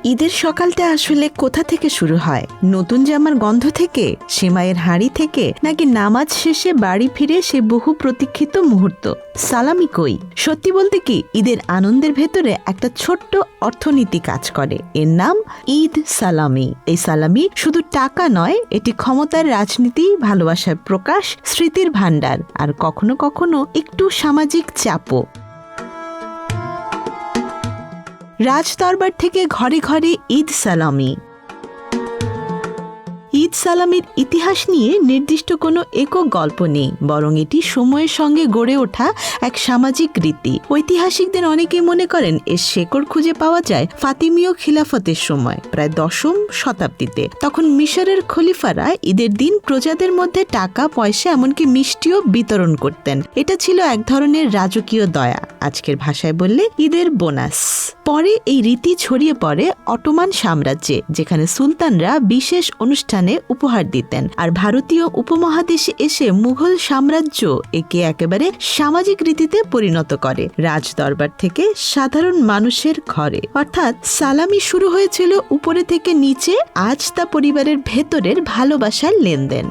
ঈদের সকালটা আসলে কোথা থেকে শুরু হয়? নতুন জামার গন্ধ থেকে, সেমাইয়ের হাঁড়ি থেকে, নাকি নামাজ শেষে বাড়ি ফিরে সে বহু প্রতীক্ষিত মুহূর্ত? সালামি কই? সত্যি বলতে কি, ঈদের আনন্দের ভেতরে একটা ছোট্ট অর্থনীতি কাজ করে। এর নাম ঈদ সালামি। এই সালামি শুধু টাকা নয়, এটি ক্ষমতার রাজনীতি, ভালোবাসার প্রকাশ, স্মৃতির ভাণ্ডার, আর কখনো কখনো একটু সামাজিক চাপও। রাজদরবার থেকে ঘরে ঘরে ঈদ সালামি। ঈদ সালামির ইতিহাস নিয়ে নির্দিষ্ট কোনো একক গল্প নেই, বরং এটি সময়ের সঙ্গে গড়ে ওঠা এক সামাজিক রীতি। ঐতিহাসিকদের অনেকেই মনে করেন এর শেকড় খুঁজে পাওয়া যায় ফাতিমীয় খিলাফতের সময়, প্রায় 10ম শতাব্দীতে। তখন মিশরের খলিফারা ঈদের দিন প্রজাদের মধ্যে টাকা পয়সা এমনকি মিষ্টিও বিতরণ করতেন। এটা ছিল এক ধরনের রাজকীয় দয়া, আজকের ভাষায় বললে ঈদের বোনাস। পরে এই রীতি ছড়িয়ে পড়ে অটোমান সাম্রাজ্যে, যেখানে সুলতানরা বিশেষ অনুষ্ঠানে উপহার দিতেন, আর ভারতীয় উপমহাদেশে এসে মুঘল সাম্রাজ্য একে একেবারে সামাজিক রীতিতে পরিণত করে, রাজদরবার থেকে সাধারণ মানুষের ঘরে। অর্থাৎ সালামি শুরু হয়েছিল উপরে থেকে নিচে, আজ তা পরিবারের ভেতরের ভালোবাসার লেনদেন।